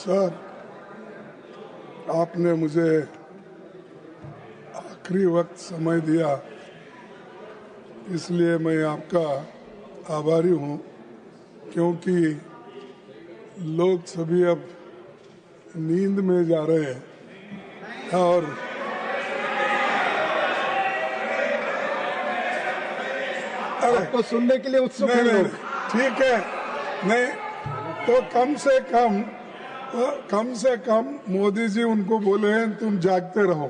Sir, आपने मुझे आखिरी वक्त समय दिया, इसलिए मैं आपका आभारी हूँ, क्योंकि लोग सभी अब नींद में जा रहे हैं और आपको सुनने के लिए उत्सुक हैं लोग। ठीक है, नहीं तो कम से कम मोदी जी उनको बोले हैं तुम जागते रहो,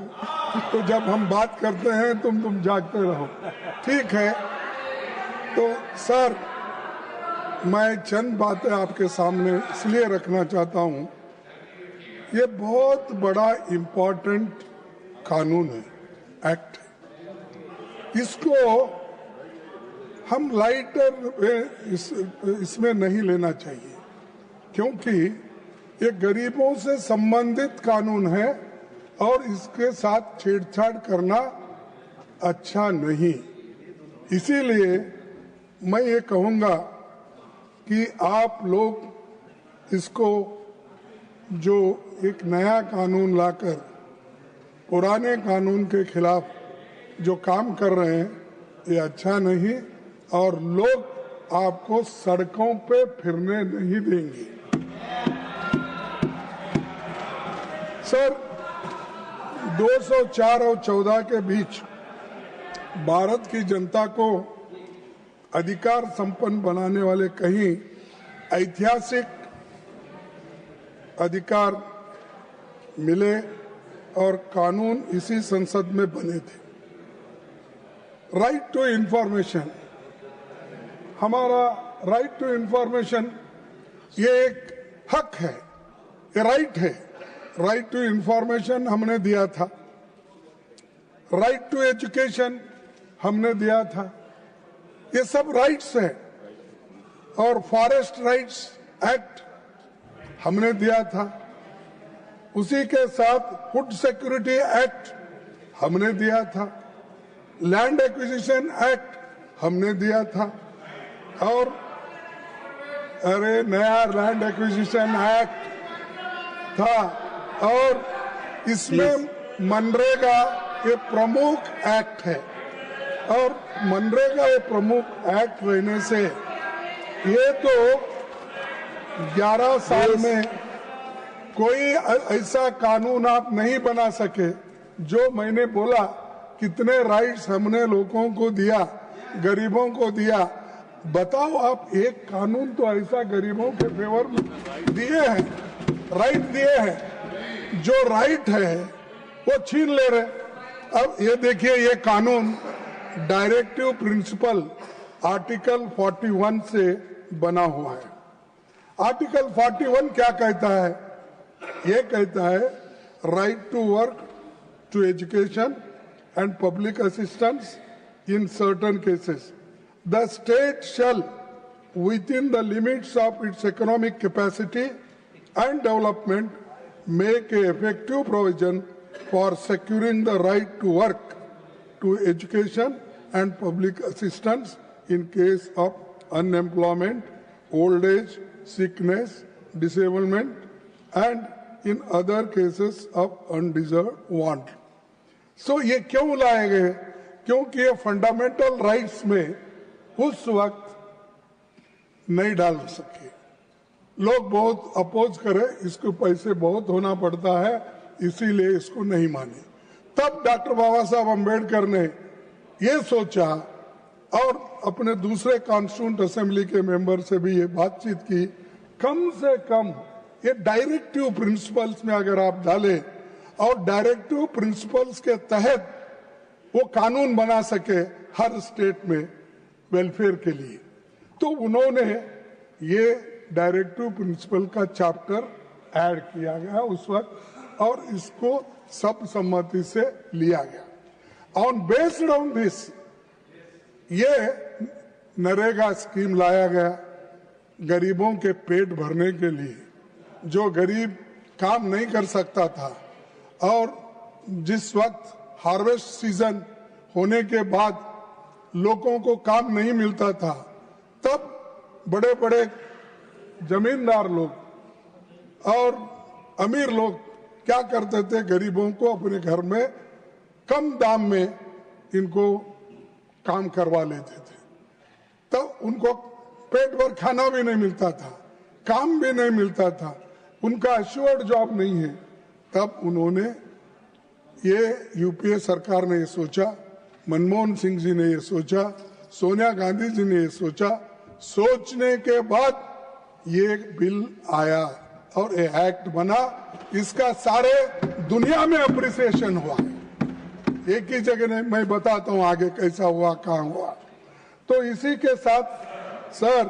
तो जब हम बात करते हैं तुम जागते रहो, ठीक है। तो सर, मैं चंद बातें आपके सामने इसलिए रखना चाहता हूं, ये बहुत बड़ा इम्पोर्टेंट कानून है, एक्ट है। इसको हम लाइटर इसमें नहीं लेना चाहिए, क्योंकि ये गरीबों से संबंधित कानून है और इसके साथ छेड़छाड़ करना अच्छा नहीं। इसीलिए मैं ये कहूँगा कि आप लोग इसको जो एक नया कानून लाकर पुराने कानून के खिलाफ जो काम कर रहे हैं, ये अच्छा नहीं, और लोग आपको सड़कों पे फिरने नहीं देंगे। सर, 204 और 14 के बीच भारत की जनता को अधिकार संपन्न बनाने वाले कई ऐतिहासिक अधिकार मिले और कानून इसी संसद में बने थे। राइट टू इंफॉर्मेशन, हमारा राइट टू इंफॉर्मेशन ये एक हक है, ये राइट है। राइट टू इंफॉर्मेशन हमने दिया था, राइट टू एजुकेशन हमने दिया था, ये सब राइट्स है। और फॉरेस्ट राइट्स एक्ट हमने दिया था, उसी के साथ फूड सिक्योरिटी एक्ट हमने दिया था, लैंड एक्विजिशन एक्ट हमने दिया था, और अरे नया लैंड एक्विजिशन एक्ट था, और इसमें मनरेगा ये प्रमुख एक्ट है। और मनरेगा ये प्रमुख एक्ट रहने से ये तो 11 साल में कोई ऐसा कानून आप नहीं बना सके। जो मैंने बोला कितने राइट्स हमने लोगों को दिया, गरीबों को दिया, बताओ आप एक कानून तो ऐसा गरीबों के फेवर में दिए हैं, राइट दिए हैं, जो राइट है वो छीन ले रहे। अब ये देखिए, ये कानून डायरेक्टिव प्रिंसिपल आर्टिकल 41 से बना हुआ है। आर्टिकल 41 क्या कहता है? ये कहता है right to work, to education and public assistance in certain cases the state shall within the limits of its economic capacity and development make a effective provision for securing the right to work, to education and public assistance in case of unemployment, old age, sickness, disablement and in other cases of undeserved want. So ये क्यों लाए गए? क्योंकि ये fundamental rights में उस वक्त नहीं डाल सके। लोग बहुत अपोज करे, इसको पैसे बहुत होना पड़ता है, इसीलिए इसको नहीं माने। तब डॉक्टर बाबा साहब अम्बेडकर ने ये सोचा और अपने दूसरे कॉन्स्टिट्यूंट असेंबली के मेंबर से भी ये बातचीत की, कम से कम ये डायरेक्टिव प्रिंसिपल्स में अगर आप डालें और डायरेक्टिव प्रिंसिपल्स के तहत वो कानून बना सके हर स्टेट में वेलफेयर के लिए, तो उन्होंने ये डायरेक्टिव प्रिंसिपल का चैप्टर ऐड किया गया उस वक्त और इसको सर्वसम्मति से लिया गया। ऑन बेस्ड ऑन दिस ये नरेगा स्कीम लाया गया गरीबों के पेट भरने के लिए। जो गरीब काम नहीं कर सकता था और जिस वक्त हार्वेस्ट सीजन होने के बाद लोगों को काम नहीं मिलता था, तब बड़े बड़े जमींदार लोग और अमीर लोग क्या करते थे, गरीबों को अपने घर में कम दाम में इनको काम करवा लेते थे। तब उनको पेट भर खाना भी नहीं मिलता था, काम भी नहीं मिलता था, उनका एश्योर्ड जॉब नहीं है। तब उन्होंने ये यूपीए सरकार ने ये सोचा, मनमोहन सिंह जी ने ये सोचा, सोनिया गांधी जी ने ये सोचा, सोचने के बाद ये बिल आया और ये एक्ट बना। इसका सारे दुनिया में अप्रिसिएशन हुआ। एक ही जगह नहीं, मैं बताता हूँ आगे कैसा हुआ, कहाँ हुआ। तो इसी के साथ sir,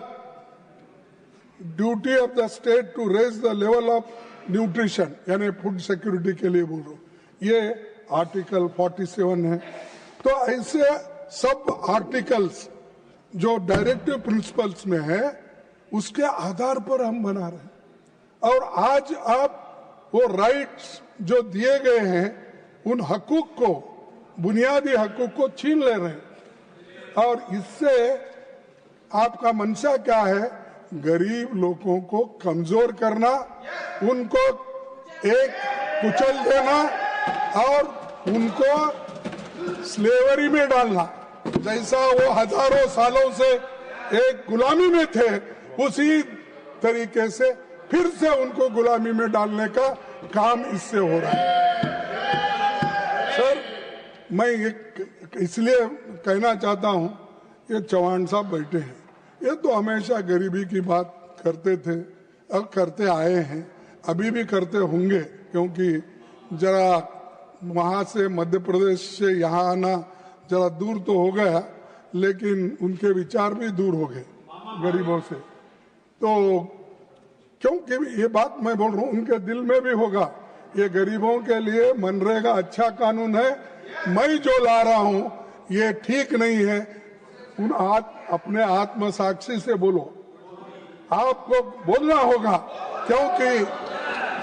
duty of the state to raise the level of nutrition, यानी फूड सिक्योरिटी के लिए बोल रहा हूँ, ये आर्टिकल 47 है। तो ऐसे सब आर्टिकल्स जो डायरेक्टिव प्रिंसिपल्स में है, उसके आधार पर हम बना रहे हैं। और आज आप वो राइट्स जो दिए गए हैं, उन हकूक को, बुनियादी हकूक को छीन ले रहे हैं। और इससे आपका मंशा क्या है? गरीब लोगों को कमजोर करना, उनको एक कुचल देना और उनको स्लेवरी में डालना। जैसा वो हजारों सालों से एक गुलामी में थे, उसी तरीके से फिर से उनको गुलामी में डालने का काम इससे हो रहा है। सर, मैं इसलिए कहना चाहता हूं, ये चौहान साहब बैठे हैं, ये तो हमेशा गरीबी की बात करते थे और करते आए हैं, अभी भी करते होंगे, क्योंकि जरा वहां से मध्य प्रदेश से यहाँ आना जरा दूर तो हो गया, लेकिन उनके विचार भी दूर हो गए गरीबों से। तो क्योंकि ये बात मैं बोल रहा हूँ, उनके दिल में भी होगा, ये गरीबों के लिए मनरेगा अच्छा कानून है, मैं जो ला रहा हूँ ये ठीक नहीं है। उन अपने आत्म साक्षी से बोलो, आपको बोलना होगा, क्योंकि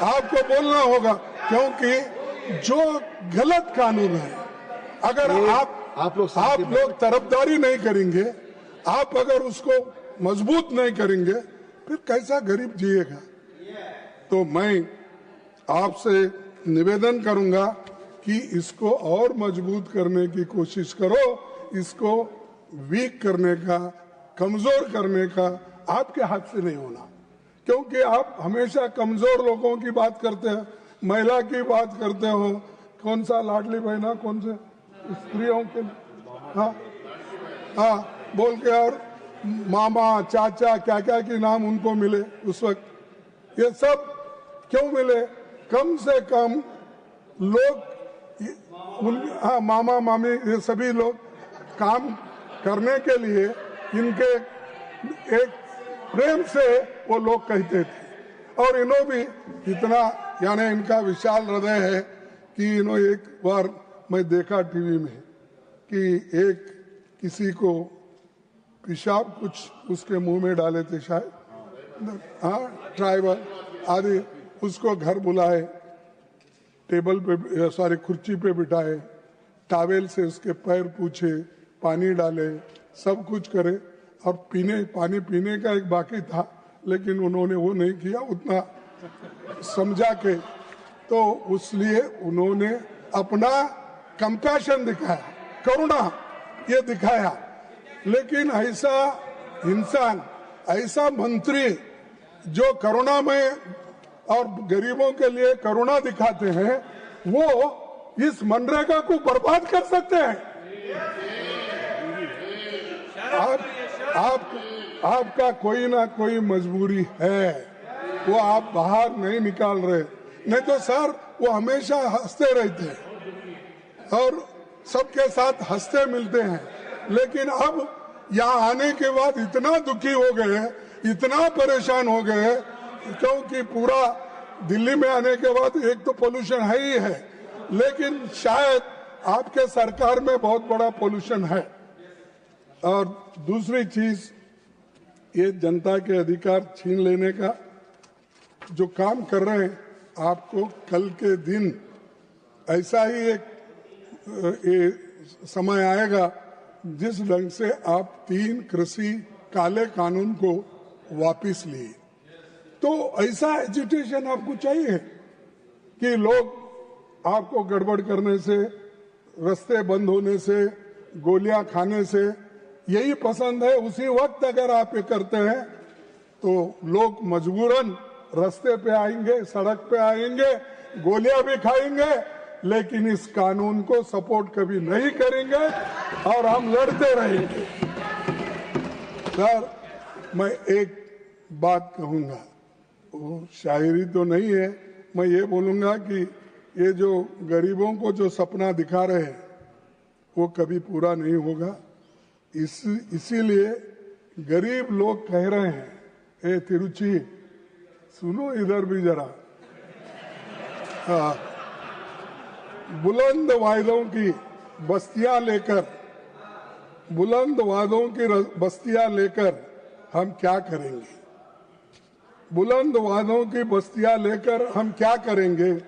आपको बोलना होगा, क्योंकि जो गलत कानून है, अगर आप लोग तरफदारी नहीं करेंगे, आप अगर उसको मजबूत नहीं करेंगे, फिर कैसा गरीब जिएगा। तो मैं आपसे निवेदन करूंगा कि इसको और मजबूत करने की कोशिश करो, इसको वीक करने का, कमजोर करने का आपके हाथ से नहीं होना, क्योंकि आप हमेशा कमजोर लोगों की बात करते हैं, महिला की बात करते हो, कौन सा लाडली बहना, कौन से स्त्रियों के, हाँ बोल के, और मामा चाचा क्या क्या के नाम उनको मिले उस वक्त, ये सब क्यों मिले? कम से कम लोग मामा मामी ये सभी लोग काम करने के लिए इनके एक प्रेम से वो लोग कहते थे। और इन्हों भी इतना, यानी इनका विशाल हृदय है कि इन्हों, एक बार मैं देखा टीवी में कि एक किसी को पेशाब कुछ उसके मुंह में डाले थे शायद, हाँ, ट्राइबल आदि, उसको घर बुलाए, टेबल पे, सॉरी कुर्सी पे बिठाए, टॉवेल से उसके पैर पूछे, पानी डाले, सब कुछ करे, और पानी पीने का एक बाकी था, लेकिन उन्होंने वो नहीं किया उतना समझा के। तो उसलिए उन्होंने अपना कंपैशन दिखाया, करुणा ये दिखाया। लेकिन ऐसा इंसान, ऐसा मंत्री जो करुणा में और गरीबों के लिए करुणा दिखाते हैं, वो इस मनरेगा को बर्बाद कर सकते हैं। आपका कोई ना कोई मजबूरी है, वो आप बाहर नहीं निकाल रहे, नहीं तो सर वो हमेशा हंसते रहते हैं और सबके साथ हंसते मिलते हैं। लेकिन अब यहाँ आने के बाद इतना दुखी हो गए, इतना परेशान हो गए, क्योंकि पूरा दिल्ली में आने के बाद एक तो पोल्यूशन है ही है, लेकिन शायद आपके सरकार में बहुत बड़ा पोल्यूशन है। और दूसरी चीज, ये जनता के अधिकार छीन लेने का जो काम कर रहे हैं, आपको कल के दिन ऐसा ही एक समय आएगा जिस ढंग से आप 3 कृषि काले कानून को वापस लिए, तो ऐसा एजिटेशन आपको चाहिए? कि लोग आपको गड़बड़ करने से, रास्ते बंद होने से, गोलियां खाने से यही पसंद है। उसी वक्त अगर आप ये करते हैं तो लोग मजबूरन रास्ते पे आएंगे, सड़क पे आएंगे, गोलियां भी खाएंगे, लेकिन इस कानून को सपोर्ट कभी नहीं करेंगे और हम लड़ते रहेंगे। सर, मैं एक बात कहूंगा, वो शायरी तो नहीं है, मैं ये बोलूंगा कि ये जो गरीबों को जो सपना दिखा रहे हैं वो कभी पूरा नहीं होगा। इसीलिए गरीब लोग कह रहे हैं, ए तिरुचि सुनो इधर भी जरा, बुलंद वायदों की बस्तियां लेकर, बुलंद वादों की बस्तियां लेकर हम क्या करेंगे? बुलंद वादों की बस्तियां लेकर हम क्या करेंगे?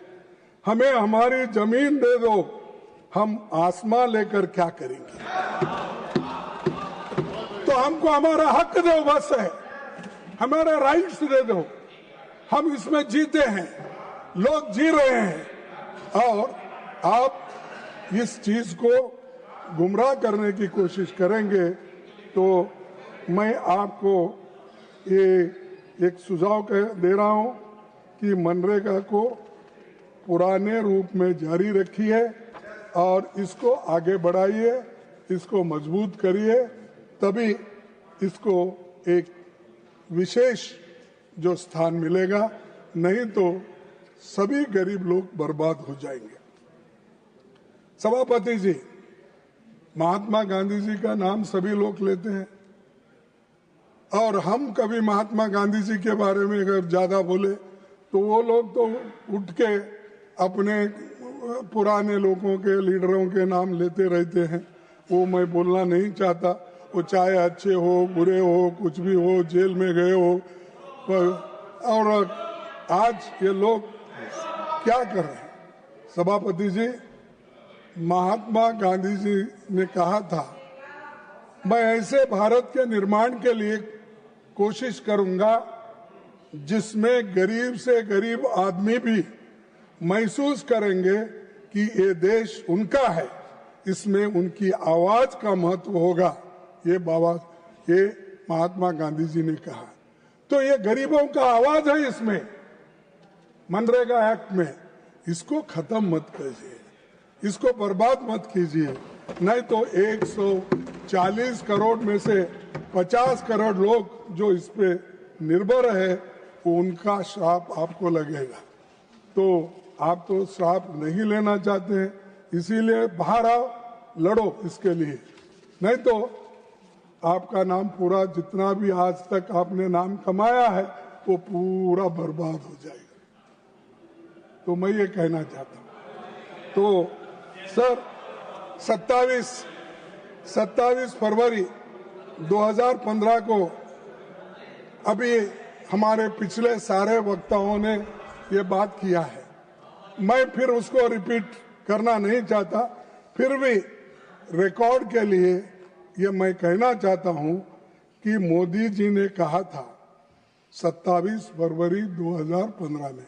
हमें हमारी जमीन दे दो, हम आसमां लेकर क्या करेंगे? तो हमको हमारा हक दो, बस है, हमारा राइट्स दे दो। हम इसमें जीते हैं, लोग जी रहे हैं, और आप इस चीज को गुमराह करने की कोशिश करेंगे तो मैं आपको ये एक सुझाव दे रहा हूं कि मनरेगा को पुराने रूप में जारी रखिए और इसको आगे बढ़ाइए, इसको मजबूत करिए, तभी इसको एक विशेष जो स्थान मिलेगा, नहीं तो सभी गरीब लोग बर्बाद हो जाएंगे। सभापति जी, महात्मा गांधी जी का नाम सभी लोग लेते हैं और हम कभी महात्मा गांधी जी के बारे में अगर ज्यादा बोले तो वो लोग तो उठ के अपने पुराने लोगों के, लीडरों के नाम लेते रहते हैं। वो मैं बोलना नहीं चाहता, वो चाहे अच्छे हो, बुरे हो, कुछ भी हो, जेल में गए हो, और आज ये लोग क्या कर रहे हैं? सभापति जी, महात्मा गांधी जी ने कहा था, मैं ऐसे भारत के निर्माण के लिए कोशिश करूंगा जिसमें गरीब से गरीब आदमी भी महसूस करेंगे कि ये देश उनका है, इसमें उनकी आवाज का महत्व होगा। ये महात्मा गांधी जी ने कहा। तो ये गरीबों का आवाज है इसमें, मनरेगा एक्ट में। इसको खत्म मत कीजिए, इसको बर्बाद मत कीजिए, नहीं तो 140 करोड़ में से 50 करोड़ लोग जो इस पे निर्भर है, वो उनका श्राप आपको लगेगा। तो आप तो श्राप नहीं लेना चाहते हैं, इसीलिए बाहर आओ, लड़ो इसके लिए, नहीं तो आपका नाम पूरा, जितना भी आज तक आपने नाम कमाया है, वो पूरा बर्बाद हो जाएगा। तो मैं ये कहना चाहता हूँ। तो सर, 27 फरवरी 2015 को अभी हमारे पिछले सारे वक्ताओं ने ये बात किया है, मैं फिर उसको रिपीट करना नहीं चाहता, फिर भी रिकॉर्ड के लिए ये मैं कहना चाहता हूं कि मोदी जी ने कहा था 27 फरवरी 2015 में,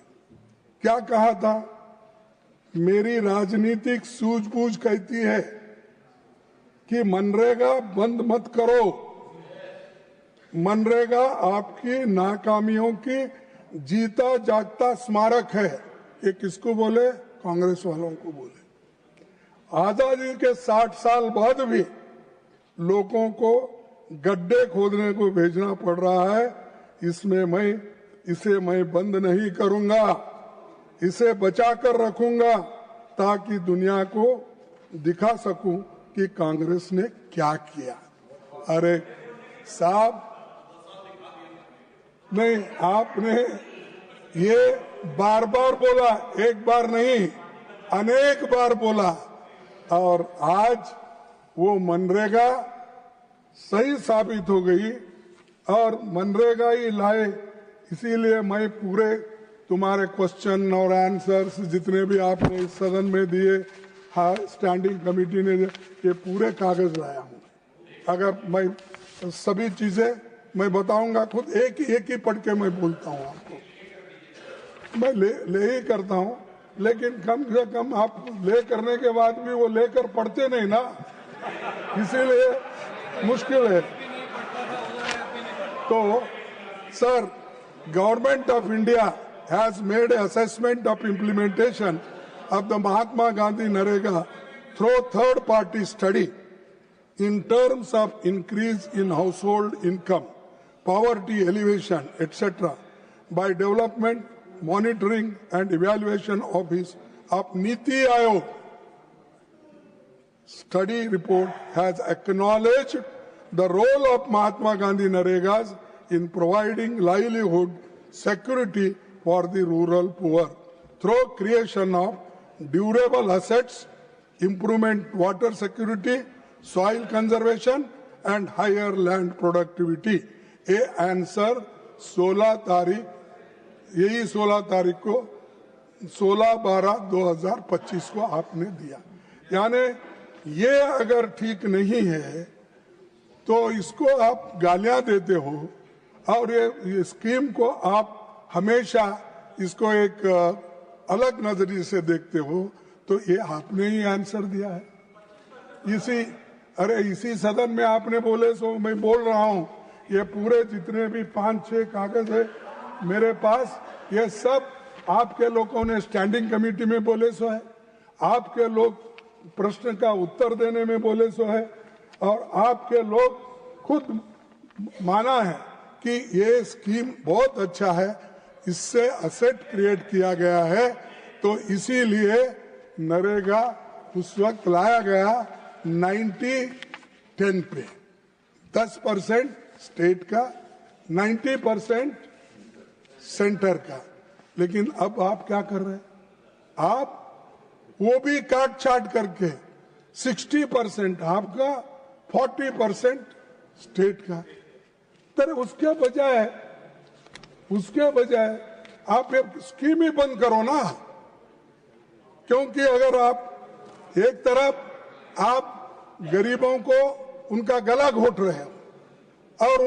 क्या कहा था? मेरी राजनीतिक सूझबूझ कहती है कि मनरेगा बंद मत करो। मनरेगा आपकी नाकामियों की जीता जागता स्मारक है। ये किसको बोले? कांग्रेस वालों को बोले। आजादी के 60 साल बाद भी लोगों को गड्ढे खोदने को भेजना पड़ रहा है। इसे मैं बंद नहीं करूंगा, इसे बचा कर रखूंगा ताकि दुनिया को दिखा सकूं कि कांग्रेस ने क्या किया। अरे साहब, नहीं, आपने ये बार बार बोला, एक बार नहीं अनेक बार बोला, और आज वो मनरेगा सही साबित हो गई और मनरेगा ही लाए। इसीलिए मैं पूरे तुम्हारे क्वेश्चन और आंसर्स जितने भी आपने इस सदन में दिए, हाँ, स्टैंडिंग कमेटी ने, ये पूरे कागज लाया हूँ। अगर मैं सभी चीजें मैं बताऊंगा, खुद एक ही पढ़ के मैं बोलता हूँ आपको, मैं ले ही करता हूँ। लेकिन कम से कम आप ले करने के बाद भी वो लेकर पढ़ते नहीं ना, इसीलिए मुश्किल है। तो sir, government of India has made an assessment of implementation of the Mahatma Gandhi Narega through third-party study in terms of increase in household income, poverty elevation, etc. by development, monitoring and evaluation of Niti Aayog. Study report has acknowledged the role of Mahatma Gandhi Naregas in providing livelihood security for the rural poor through creation of durable assets, improvement water security, soil conservation and higher land productivity. ये answer 16 तारीख, यही 16 तारीख को 16/12/2025 को आपने दिया। यानी ये अगर ठीक नहीं है तो इसको आप गालियां देते हो और ये स्कीम को आप हमेशा इसको एक अलग नजरिए से देखते हो, तो ये आपने ही आंसर दिया है। इसी सदन में आपने बोले, सो मैं बोल रहा हूं, ये पूरे जितने भी 5-6 कागज है मेरे पास, ये सब आपके लोगों ने स्टैंडिंग कमेटी में बोले सो है, आपके लोग प्रश्न का उत्तर देने में बोले सो है, और आपके लोग खुद माना है कि ये स्कीम बहुत अच्छा है, इससे असेट क्रिएट किया गया है। तो इसीलिए नरेगा उस वक्त लाया गया 90-10 पे, 10% स्टेट का, 90% सेंटर का। लेकिन अब आप क्या कर रहे हैं? आप वो भी काट छाट करके 60% आपका, 40% स्टेट का। तो उसके बजाय आप एक स्कीम ही बंद करो ना, क्योंकि अगर आप एक तरफ आप गरीबों को उनका गला घोट रहे हो और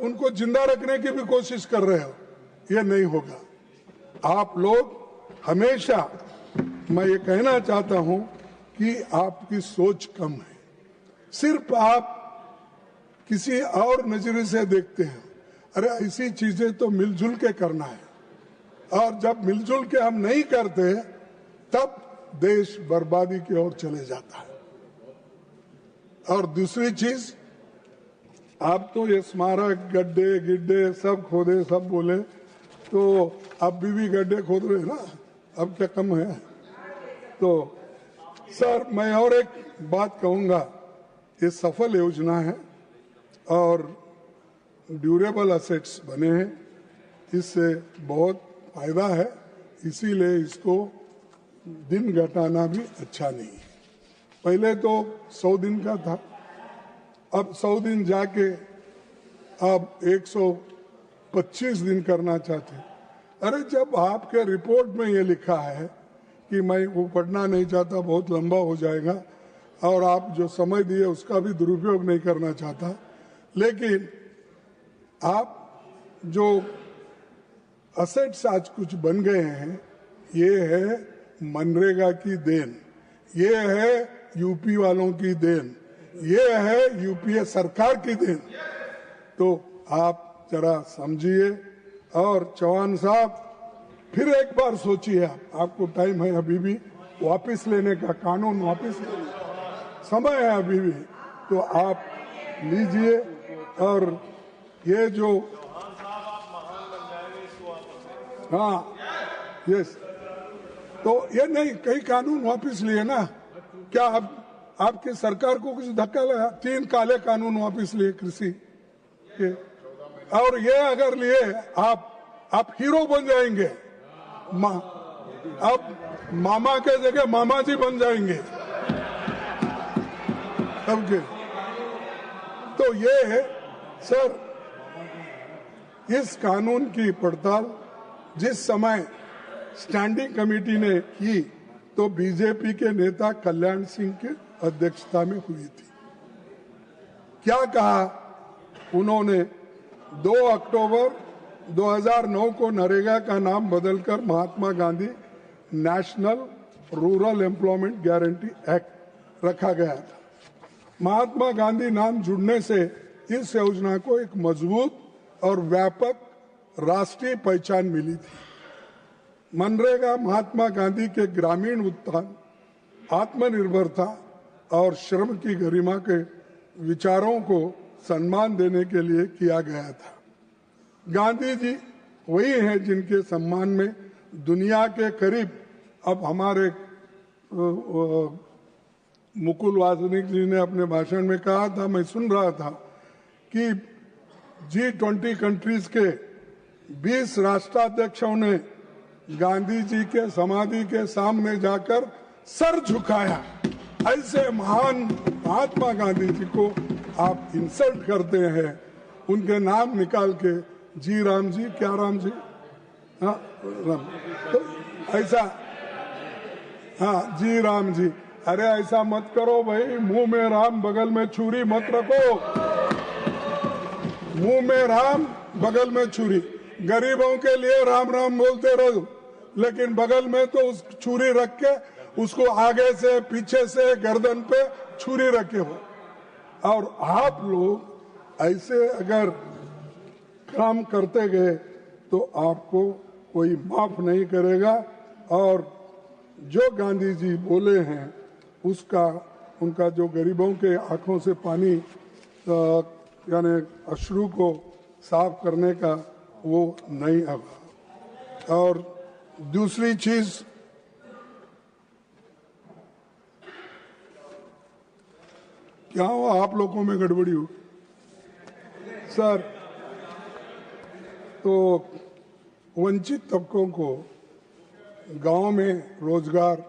उनको जिंदा रखने की भी कोशिश कर रहे हो, ये नहीं होगा। आप लोग हमेशा, मैं ये कहना चाहता हूं कि आपकी सोच कम है, सिर्फ आप किसी और नजरिए से देखते हैं। अरे ऐसी चीजें तो मिलजुल के करना है, और जब मिलजुल के हम नहीं करते तब देश बर्बादी की ओर चले जाता है। और दूसरी चीज, आप तो ये स्मारक गड्ढे गिड्ढे सब खोदे, सब बोले, तो अब भी गड्ढे खोद रहे ना, अब क्या कम है? तो सर, मैं और एक बात कहूंगा, ये सफल योजना है और ड्यूरेबल असेट्स बने हैं, इससे बहुत फायदा है, इसीलिए इसको दिन घटाना भी अच्छा नहीं है। पहले तो 100 दिन का था, अब 100 दिन जाके अब 125 दिन करना चाहते। अरे जब आपके रिपोर्ट में ये लिखा है कि मैं वो पढ़ना नहीं चाहता, बहुत लंबा हो जाएगा, और आप जो समय दिए उसका भी दुरुपयोग नहीं करना चाहता, लेकिन आप जो असेट्स आज कुछ बन गए हैं, ये है मनरेगा की देन, ये है यूपी वालों की देन, ये है यूपीए सरकार की देन। तो आप जरा समझिए, और चौहान साहब फिर एक बार सोचिए, आपको टाइम है अभी भी वापस लेने का, कानून वापस लेने का समय है अभी भी, तो आप लीजिए। और ये जो, हाँ यस, तो ये नहीं, कई कानून वापस लिए ना, क्या अब आपकी सरकार को कुछ धक्का लगा? 3 काले कानून वापस लिए कृषि के, और ये अगर लिए आप हीरो बन जाएंगे, अब मामा के जगह मामा जी बन जाएंगे सबके। तो ये है सर, इस कानून की पड़ताल जिस समय स्टैंडिंग कमेटी ने की, तो बीजेपी के नेता कल्याण सिंह के अध्यक्षता में हुई थी। क्या कहा उन्होंने? 2 अक्टूबर 2009 को नरेगा का नाम बदलकर Mahatma Gandhi national rural employment guarantee act रखा गया था। महात्मा गांधी नाम जुड़ने से इस योजना को एक मजबूत और व्यापक राष्ट्रीय पहचान मिली थी। मनरेगा महात्मा गांधी के ग्रामीण उत्थान, आत्मनिर्भरता और श्रम की गरिमा के विचारों को सम्मान देने के लिए किया गया था। गांधी जी वही हैं जिनके सम्मान में दुनिया के करीब, अब हमारे मुकुल वासनिक जी ने अपने भाषण में कहा था, मैं सुन रहा था कि G20 कंट्रीज के 20 राष्ट्राध्यक्षों ने गांधी जी के समाधि के सामने जाकर सर झुकाया। ऐसे महान महात्मा गांधी जी को आप इंसल्ट करते हैं, उनके नाम निकाल के जी राम जी, क्या राम जी, हाँ राम, तो ऐसा, हाँ जी राम जी, अरे ऐसा मत करो भाई, मुंह में राम बगल में छुरी मत रखो, मुंह में राम बगल में छुरी। गरीबों के लिए राम राम बोलते रहो, लेकिन बगल में तो उस छुरी रख के उसको आगे से पीछे से गर्दन पे छुरी रखे हो। और आप लोग ऐसे अगर काम करते गए तो आपको कोई माफ नहीं करेगा। और जो गांधी जी बोले हैं उसका, उनका जो गरीबों के आंखों से पानी यानी अश्रु को साफ करने का, वो नहीं होगा। और दूसरी चीज, क्या हुआ, आप लोगों में गड़बड़ी हो सर? तो वंचित तबकों को गांव में रोजगार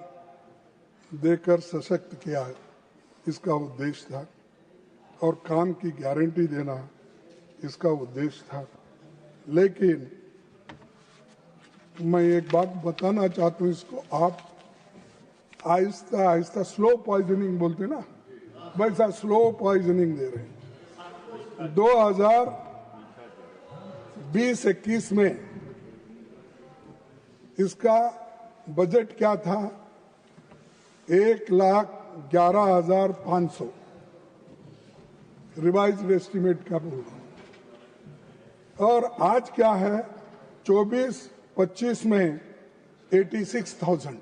देकर सशक्त किया, इसका उद्देश्य था, और काम की गारंटी देना इसका उद्देश्य था। लेकिन मैं एक बात बताना चाहता हूँ, इसको आप आहिस्ता आहिस्ता स्लो पॉइजनिंग बोलते ना, वैसा स्लो पॉइजनिंग दे रहे हैं। 2020-21 में इसका बजट क्या था? 1,11,500 रिवाइज्ड एस्टीमेट का बोल रहा हूं। और आज क्या है? 24-25 में 86,000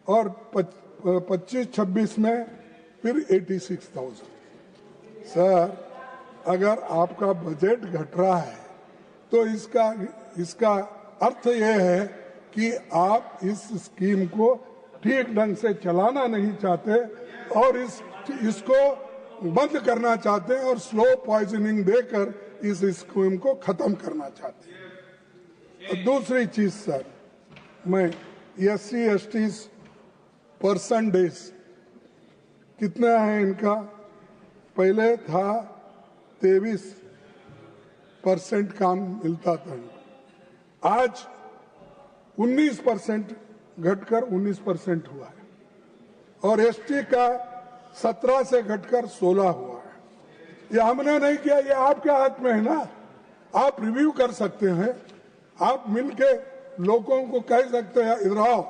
और 25-26 में फिर 86,000। सर, अगर आपका बजट घट रहा है तो इसका अर्थ यह है कि आप इस स्कीम को ठीक ढंग से चलाना नहीं चाहते और इसको बंद करना चाहते हैं और स्लो पॉइजनिंग देकर इस स्कीम को खत्म करना चाहते हैं। और दूसरी चीज सर, मैं SC/ST परसेंटेज कितना है इनका? पहले था 23% काम मिलता था, आज 19% घटकर 19% हुआ है। और ST का 17 से घटकर 16 हुआ है। ये हमने नहीं किया, ये आपके हाथ में है ना। आप रिव्यू कर सकते हैं, आप मिलके लोगों को कह सकते हैं इधर आओ,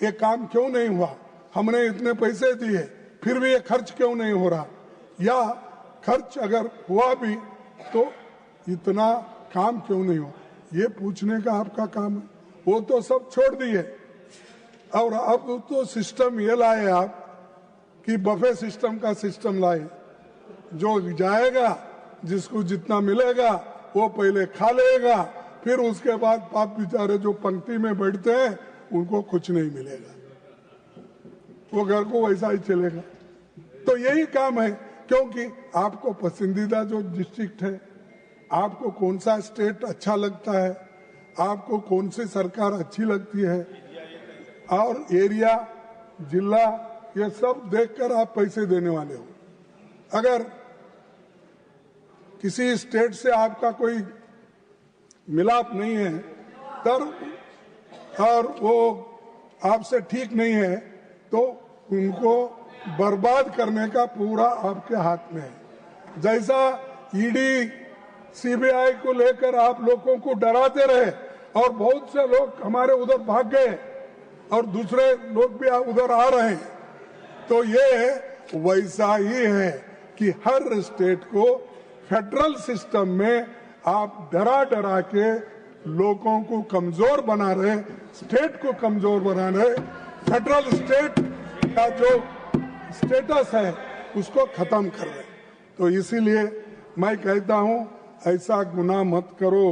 ये काम क्यों नहीं हुआ, हमने इतने पैसे दिए फिर भी ये खर्च क्यों नहीं हो रहा, या खर्च अगर हुआ भी तो इतना काम क्यों नहीं हुआ, ये पूछने का आपका काम है। वो तो सब छोड़ दिए और अब तो सिस्टम ये लाए आप कि बफे सिस्टम का सिस्टम लाए, जो जाएगा जिसको जितना मिलेगा वो पहले खा लेगा, फिर उसके बाद पाप बेचारे जो पंक्ति में बैठते हैं उनको कुछ नहीं मिलेगा, वो घर को वैसा ही चलेगा। तो यही काम है, क्योंकि आपको पसंदीदा जो डिस्ट्रिक्ट है, आपको कौन सा स्टेट अच्छा लगता है, आपको कौन सी सरकार अच्छी लगती है, और एरिया, जिला, ये सब देखकर आप पैसे देने वाले हो। अगर किसी स्टेट से आपका कोई मिलाप नहीं है तब, और वो आपसे ठीक नहीं है, तो उनको बर्बाद करने का पूरा आपके हाथ में है। जैसा ED CBI को लेकर आप लोगों को डराते रहे और बहुत से लोग हमारे उधर भाग गए, और दूसरे लोग भी उधर आ रहे हैं। तो ये वैसा ही है कि हर स्टेट को फेडरल सिस्टम में आप डरा डरा के लोगों को कमजोर बना रहे, स्टेट को कमजोर बना रहे। फेडरल स्टेट का जो स्टेटस है उसको खत्म कर रहे। तो इसीलिए मैं कहता हूं ऐसा गुनाह मत करो।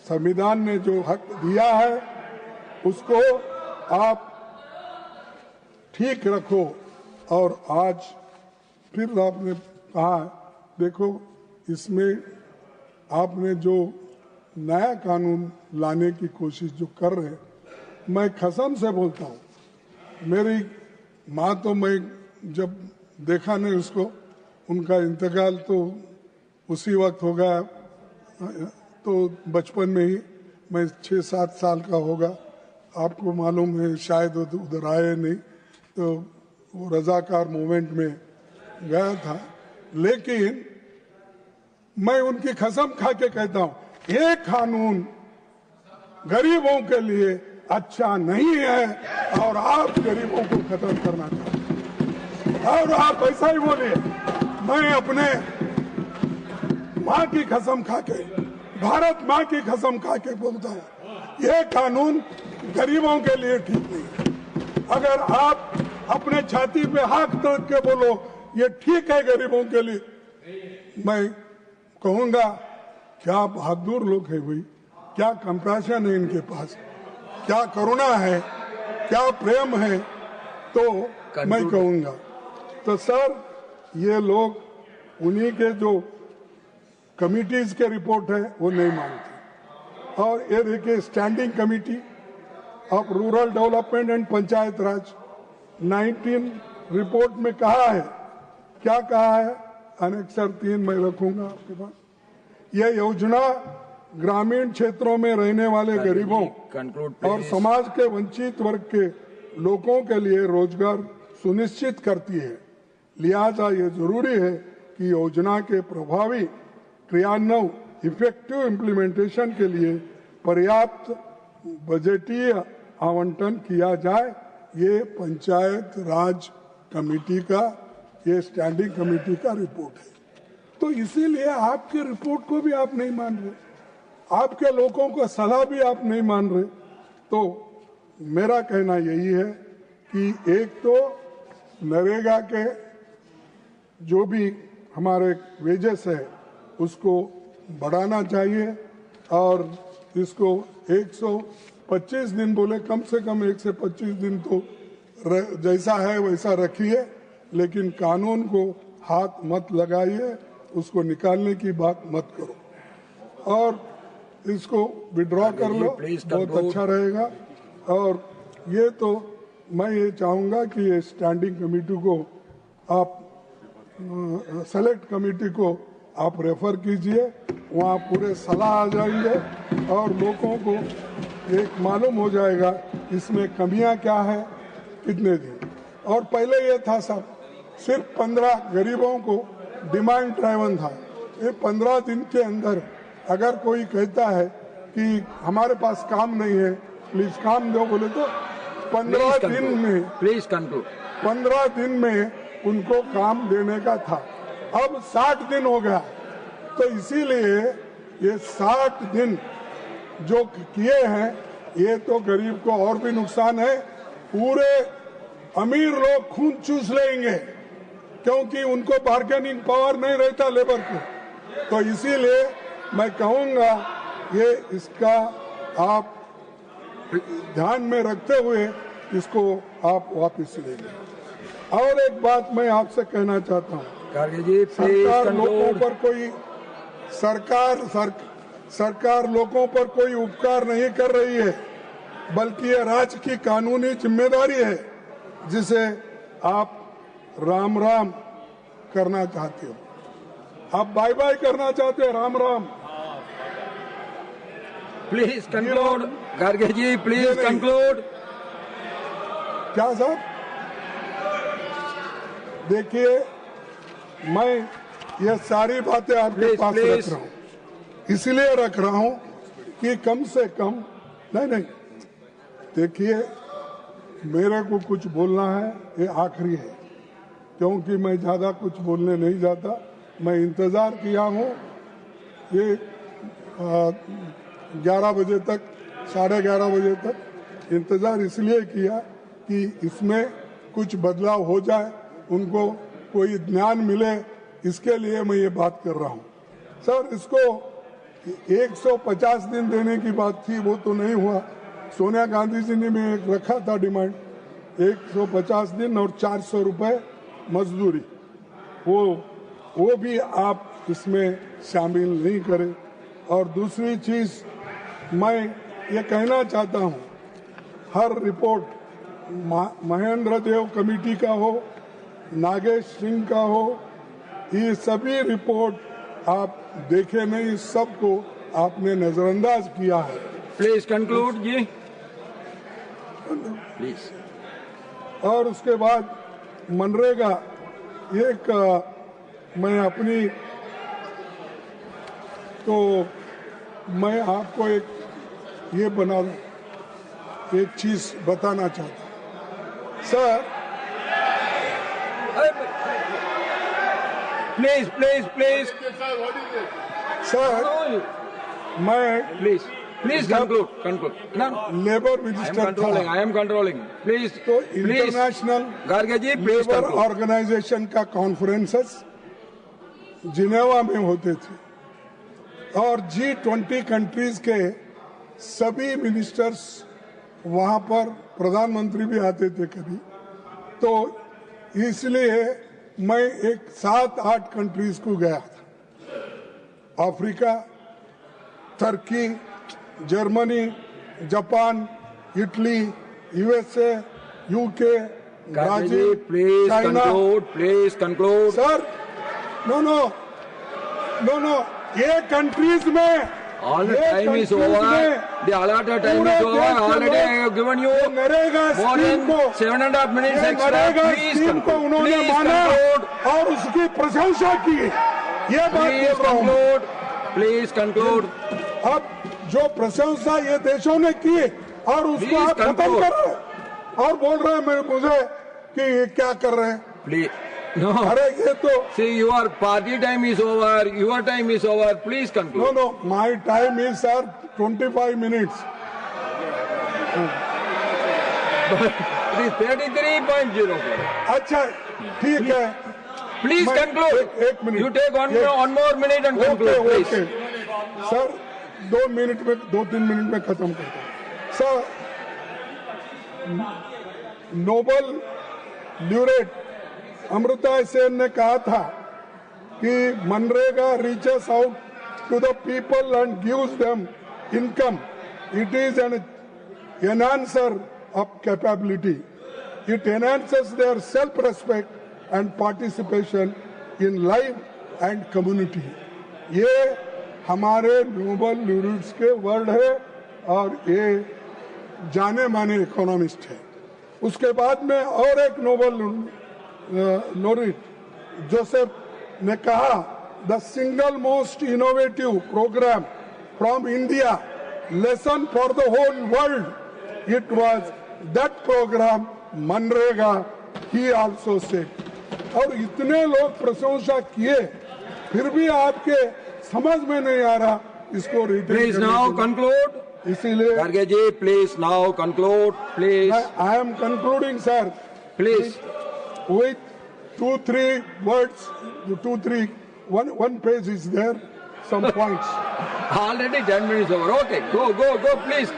संविधान ने जो हक दिया है उसको आप ठीक रखो। और आज फिर आपने कहा, देखो इसमें आपने जो नया कानून लाने की कोशिश जो कर रहे, मैं कसम से बोलता हूँ, मेरी माँ तो मैं जब देखा नहीं उसको, उनका इंतकाल तो उसी वक्त हो गया, तो बचपन में ही मैं 6-7 साल का होगा। आपको मालूम है शायद उधर आए नहीं, तो वो रजाकार मूवमेंट में गया था। लेकिन मैं उनकी कसम खा के कहता हूँ, ये कानून गरीबों के लिए अच्छा नहीं है और आप गरीबों को खत्म करना चाहते हैं। और आप ऐसा ही बोलिए। मैं अपने माँ की कसम खा के, भारत माँ की कसम खा के बोलता हूँ, ये कानून गरीबों के लिए ठीक नहीं। अगर आप अपने छाती पे हाथ रख के बोलो ये ठीक है गरीबों के लिए, मैं कहूंगा क्या बहादुर लोग हैं भाई, क्या कंपैशन है इनके पास, क्या करुणा है, क्या प्रेम है। तो मैं कहूंगा तो सर ये लोग उन्हीं के जो कमिटीज के रिपोर्ट है वो नहीं मानते। और ये देखिए standing committee of rural development and panchayat Raj 19 report में कहा है, क्या कहा है, अनेक्सर 3 मैं रखूंगा आपके पास। यह योजना ग्रामीण क्षेत्रों में रहने वाले गरीबों और समाज के वंचित वर्ग के लोगों के लिए रोजगार सुनिश्चित करती है। लिहाजा ये जरूरी है कि योजना के प्रभावी क्रियान्वयन, इफेक्टिव इम्प्लीमेंटेशन के लिए पर्याप्त बजटीय आवंटन किया जाए। ये पंचायत राज कमेटी का, ये स्टैंडिंग कमेटी का रिपोर्ट है। तो इसीलिए आपके रिपोर्ट को भी आप नहीं मान रहे, आपके लोगों को सलाह भी आप नहीं मान रहे। तो मेरा कहना यही है कि एक तो नरेगा के जो भी हमारे वेजेस है उसको बढ़ाना चाहिए और इसको 125 दिन बोले, कम से कम 1 से 25 दिन तो जैसा है वैसा रखिए, लेकिन कानून को हाथ मत लगाइए, उसको निकालने की बात मत करो और इसको विड्रॉ कर लो, बहुत अच्छा रहेगा। और ये तो मैं ये चाहूँगा कि ये स्टैंडिंग कमेटी को आप सेलेक्ट कमेटी को आप रेफर कीजिए, वहाँ पूरे सलाह आ जाएंगे और लोगों को एक मालूम हो जाएगा इसमें कमियां क्या है, कितने दिन। और पहले ये था सब सिर्फ 15 गरीबों को डिमांड ड्राइवन था। ये 15 दिन के अंदर अगर कोई कहता है कि हमारे पास काम नहीं है प्लीज काम दो बोले तो 15 दिन में, प्लीज कंक्लूड, 15 दिन में उनको काम देने का था। अब 60 दिन हो गया। तो इसीलिए ये 60 दिन जो किए हैं ये तो गरीब को और भी नुकसान है। पूरे अमीर लोग खून चूस लेंगे क्योंकि उनको बार्गेनिंग पावर नहीं रहता लेबर को। तो इसीलिए मैं कहूंगा ये इसका आप ध्यान में रखते हुए इसको आप वापस लेंगे। और एक बात मैं आपसे कहना चाहता हूँ, सरकार लोगों पर कोई सरकार लोगों पर कोई उपकार नहीं कर रही है, बल्कि ये राज्य की कानूनी जिम्मेदारी है जिसे आप राम राम करना चाहते हो, आप बाय बाय करना चाहते हो, Ram Ram. Please conclude Kharge ji, please conclude. क्या साहब, देखिए मैं ये सारी बातें आपके पास रख रहा हूँ, इसलिए रख रहा हूँ कि कम से कम नहीं देखिए मेरे को कुछ बोलना है, ये आखिरी है, क्योंकि मैं ज़्यादा कुछ बोलने नहीं जाता। मैं इंतज़ार किया हूँ ये 11 बजे तक, 11:30 बजे तक इंतज़ार इसलिए किया कि इसमें कुछ बदलाव हो जाए, उनको कोई ज्ञान मिले, इसके लिए मैं ये बात कर रहा हूँ। सर, इसको 150 दिन देने की बात थी, वो तो नहीं हुआ। सोनिया गांधी जी ने भी एक रखा था डिमांड, 150 दिन और 400 रुपए मजदूरी, वो भी आप इसमें शामिल नहीं करें। और दूसरी चीज मैं ये कहना चाहता हूँ, हर रिपोर्ट महेंद्र देव कमेटी का हो, नागेश सिंह का हो, ये सभी रिपोर्ट आप देखे नहीं, सबको आपने नजरअंदाज किया है। Please conclude ji, please. और उसके बाद मनरेगा, एक मैं अपनी तो मैं आपको एक ये एक चीज बताना चाहता हूँ sir. Please please please sir, मैं प्लीज कंक्लूड। लेबर मिनिस्टर था, आई एम कंट्रोलिंग प्लीज। तो international Kharge ji please labour conclude. Organisation का कॉन्फ्रेंसेस जिनेवा में होते थे और G20 कंट्रीज के सभी मिनिस्टर्स वहां पर, प्रधानमंत्री भी आते थे कभी, तो इसलिए मैं एक 7-8 कंट्रीज को गया था। अफ्रीका, तुर्की, Germany, Japan, Italy, USA, UK, Brazil, China. Please conclude. Sir, no, ये कंट्रीज में All the time is over. The allotted time is over. Already I have given you NREGA more scheme को, than 7.5 minutes extra. NREGA Please scheme को conclude. उन्होंने Please माना conclude. और उसकी प्रशंसा की, ये बात Please बोल रहा हूँ। conclude. Please conclude. अब जो प्रशंसा ये देशों ने की और उसको Please आप खत्म conclude. कर रहे हैं और बोल रहे हैं मुझे कि ये क्या कर रहे हैं। Please. No. अरे ये तो See, your party time is over. Your time is over. Please conclude. No, my time is sir 25 minutes. It is 33.04. अच्छा, ठीक है। Please मैं- conclude. एक minute. You take one more minute and conclude, please. Sir, 2-3 minute में खत्म करता हूँ। Sir, Nobel laureate Amrita Sen ने कहा था कि MNREGA reaches out to the people and gives them income. It is an enhancer of capability. It enhances their self respect and participation in life and community. ये हमारे नोबल ल्यूरेट्स के वर्ड है और ये जाने माने इकोनॉमिस्ट है। उसके बाद में और एक नोबल लोरेट जोसेफ ने कहा, the single most innovative programme from India, lesson for the whole world, it was that programme MNREGA, he also said. और इतने लोग प्रशंसा किए, फिर भी आपके समझ में नहीं आ रहा इसको रिटेन। Please now conclude. इसीलिए Garge ji, please now conclude, please. I am concluding, sir. Please. With 2-3 words, one page is there, some points. Already 10 minutes over. Okay, go, please.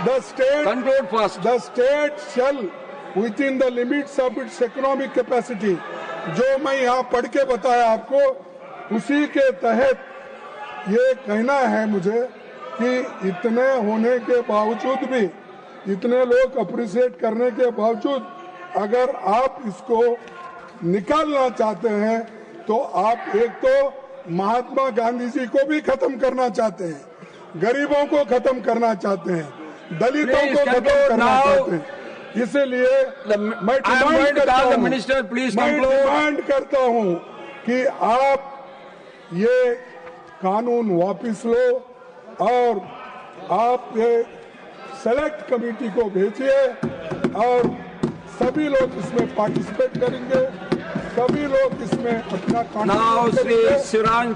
The state, Conclude fast. the state shall, within the limits of its economic capacity, जो मैं यहाँ पढ़ के बताया आपको, उसी के तहत ये कहना है मुझे कि इतने होने के बावजूद भी, इतने लोग अप्रिशिएट करने के बावजूद, अगर आप इसको निकालना चाहते हैं तो आप एक तो महात्मा गांधी जी को भी खत्म करना चाहते हैं, गरीबों को खत्म करना चाहते हैं, दलितों को खत्म करना चाहते हैं। इसीलिए मैं डिमांड करता हूं कि आप ये कानून वापस लो और आप ये सेलेक्ट कमेटी को भेजिए और सभी लोग इसमें पार्टिसिपेट करेंगे, सभी लोग इसमें अपना Now contribution Sri करेंगे। Shiran